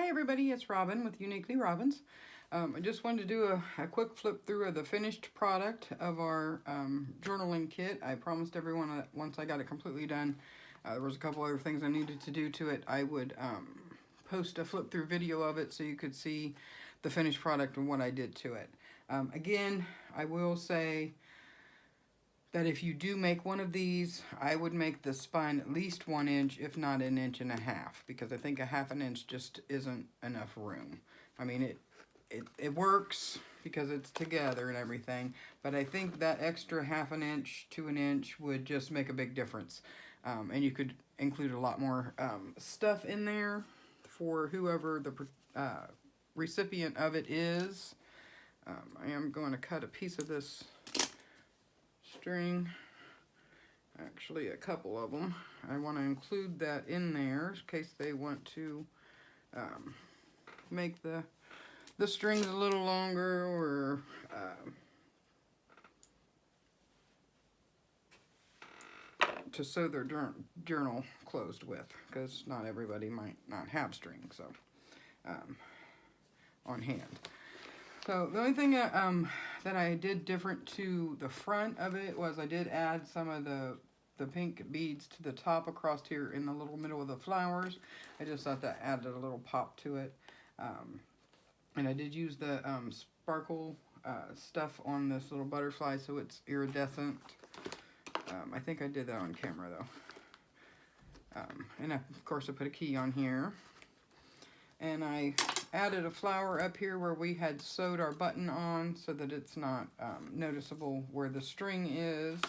everybody, it's Robin with Uniquely Robins. I just wanted to do a quick flip through of the finished product of our journaling kit. I promised everyone that once I got it completely done, there was a couple other things I needed to do to it. I would post a flip through video of it so you could see the finished product and what I did to it. Again, I will say that if you do make one of these, I would make the spine at least 1 inch, if not 1.5 inches, because I think 1/2 inch just isn't enough room. I mean, it works because it's together and everything, but I think that extra 1/2 inch to 1 inch would just make a big difference. And you could include a lot more stuff in there for whoever the recipient of it is. I am going to cut a piece of this string, actually a couple of them. I want to include that in there in case they want to make the strings a little longer, or to sew their journal closed with, because not everybody might not have strings on hand. So the only thing that I did different to the front of it was I did add some of the pink beads to the top across here in the little middle of the flowers. I just thought that added a little pop to it. And I did use the sparkle stuff on this little butterfly so it's iridescent. I think I did that on camera though. And of course I put a key on here. And I added a flower up here where we had sewed our button on so that it's not noticeable where the string is.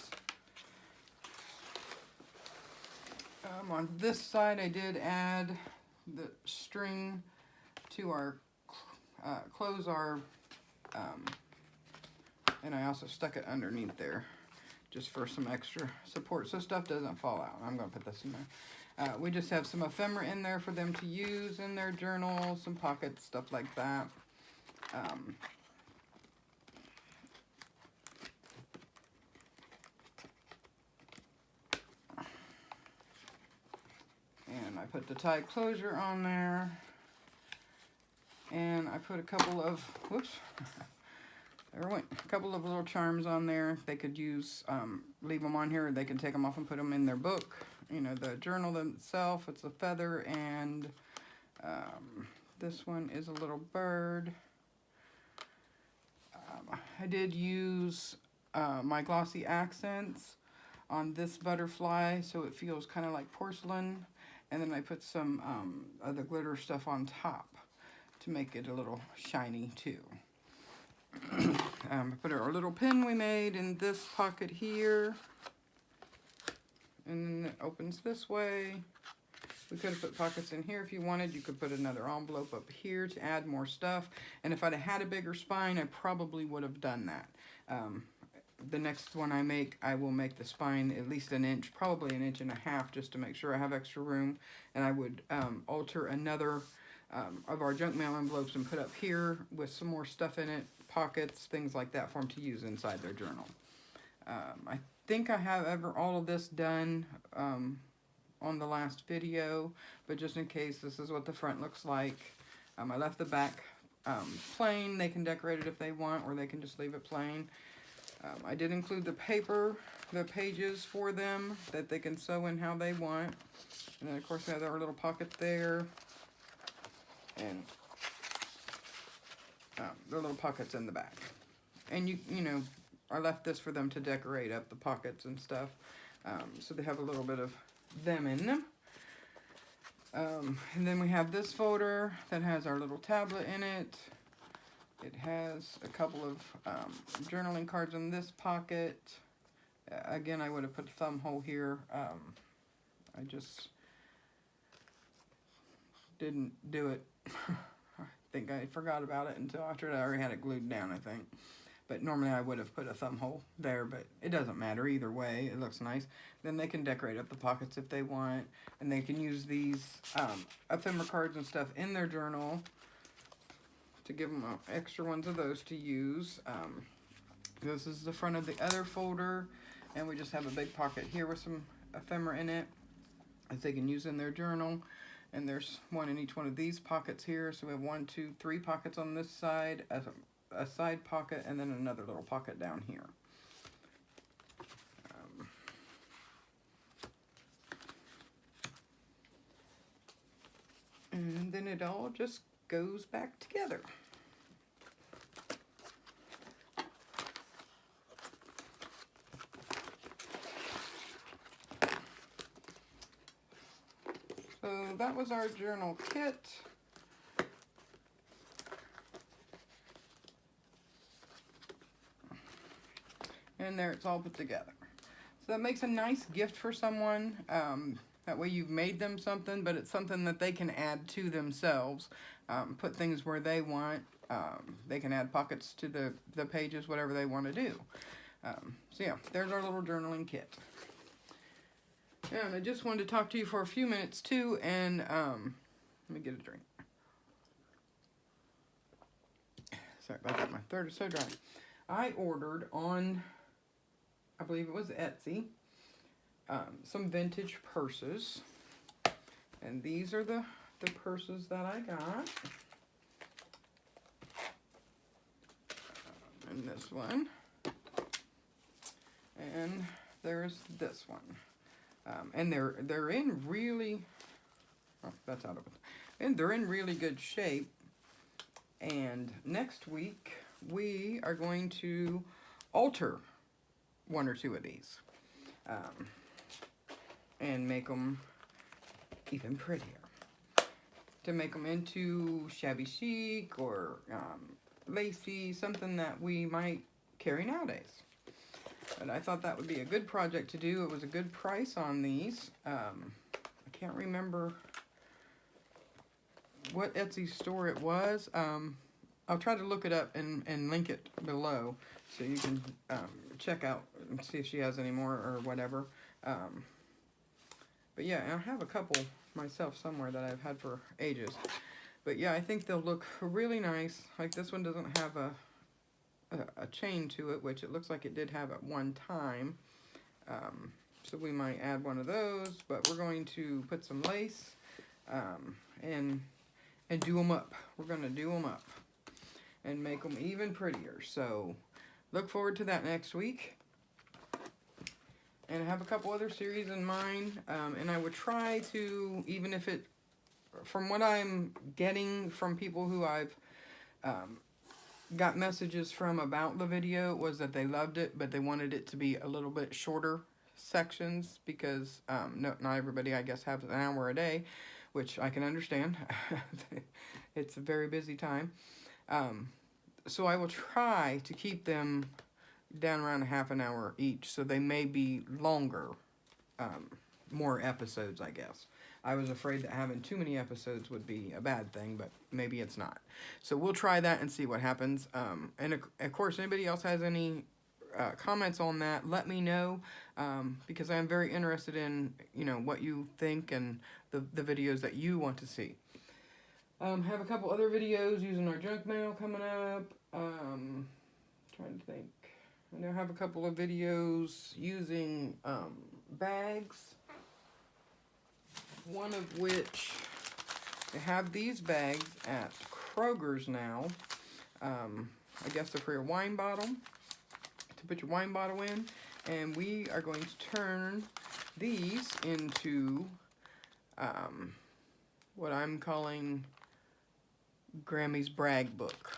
On this side I did add the string to our close our, and I also stuck it underneath there just for some extra support so stuff doesn't fall out. I'm going to put this in there. We just have some ephemera in there for them to use in their journal, some pockets, stuff like that. And I put the tie closure on there. And I put a couple of, whoops, there went a couple of little charms on there. They could use, leave them on here, or they can take them off and put them in their book. You know, the journal itself, it's a feather, and this one is a little bird. I did use my glossy accents on this butterfly, so it feels kind of like porcelain. And then I put some of the glitter stuff on top to make it a little shiny too. I put our little pin we made in this pocket here. And then it opens this way. We could have put pockets in here if you wanted. You could put another envelope up here to add more stuff. And if I'd have had a bigger spine, I probably would have done that. The next one I make, I will make the spine at least 1 inch, probably 1.5 inches, just to make sure I have extra room. And I would alter another of our junk mail envelopes and put up here with some more stuff in it, pockets, things like that, for them to use inside their journal. I think I have all of this done on the last video, but just in case, this is what the front looks like. I left the back plain. They can decorate it if they want, or they can just leave it plain. I did include the paper, the pages for them that they can sew in how they want. And then of course we have our little pocket there, and the little pockets in the back. And you know, I left this for them to decorate up the pockets and stuff, so they have a little bit of them in them. And then we have this folder that has our little tablet in it. It has a couple of journaling cards in this pocket. Again, I would have put a thumb hole here. I just didn't do it. I think I forgot about it until after I already had it glued down, I think. But normally I would have put a thumb hole there, but it doesn't matter either way. It looks nice. Then they can decorate up the pockets if they want, and they can use these ephemera cards and stuff in their journal to give them extra ones of those to use. This is the front of the other folder, and we just have a big pocket here with some ephemera in it that they can use in their journal. And there's one in each one of these pockets here. So we have 1, 2, 3 pockets on this side, a side pocket, and then another little pocket down here. And then it all just goes back together. So that was our journal kit. And there it's all put together. So that makes a nice gift for someone. That way you've made them something, but it's something that they can add to themselves. Put things where they want. They can add pockets to the pages, whatever they want to do. So yeah, there's our little journaling kit. And I just wanted to talk to you for a few minutes too, and let me get a drink. Sorry about that, my throat is so dry. I ordered on, I believe it was Etsy, some vintage purses. And these are the purses that I got. And this one. And there's this one. And they're in really, oh, that's out of it. And they're in really good shape. And next week, we are going to alter 1 or 2 of these. And make them even prettier. To make them into shabby chic or lacy, something that we might carry nowadays. But I thought that would be a good project to do. It was a good price on these. I can't remember what Etsy store it was. I'll try to look it up and link it below so you can check out and see if she has any more or whatever. But yeah, I have a couple myself somewhere that I've had for ages. But yeah, I think they'll look really nice. Like this one doesn't have a chain to it, which it looks like it did have at one time. So we might add one of those, but we're going to put some lace and do them up. We're going to do them up and make them even prettier. So look forward to that next week. And I have a couple other series in mind, and I would try to, even if it, from what I'm getting from people who I've got messages from about the video, was that they loved it, but they wanted it to be a little bit shorter sections, because not everybody, I guess, has an hour a day, which I can understand. It's a very busy time. So I will try to keep them down around a half an hour each, so they may be longer, more episodes, I guess. I was afraid that having too many episodes would be a bad thing, but maybe it's not. So we'll try that and see what happens. And of course, anybody else has any comments on that, let me know, because I'm very interested in, you know, what you think and the videos that you want to see. Have a couple other videos using our junk mail coming up. Trying to think. I now have a couple of videos using bags. One of which, they have these bags at Kroger's now. I guess they're for your wine bottle, to put your wine bottle in. And we are going to turn these into what I'm calling Grammy's brag book.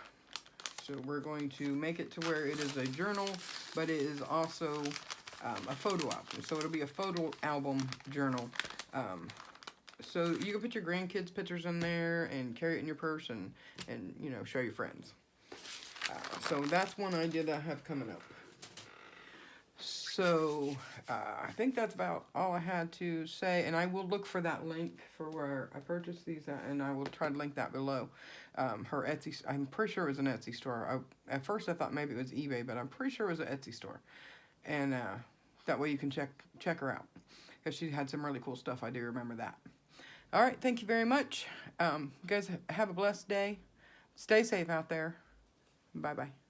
So we're going to make it to where it is a journal, but it is also a photo album. So it'll be a photo album journal. So you can put your grandkids' pictures in there and carry it in your purse and you know, show your friends. So that's one idea that I have coming up. So I think that's about all I had to say, and I will look for that link for where I purchased these at, and I will try to link that below. Her Etsy, I'm pretty sure it was an Etsy store. At first I thought maybe it was eBay, but I'm pretty sure it was an Etsy store. And that way you can check her out. Because she had some really cool stuff, I do remember that. All right, thank you very much. You guys have a blessed day. Stay safe out there. Bye-bye.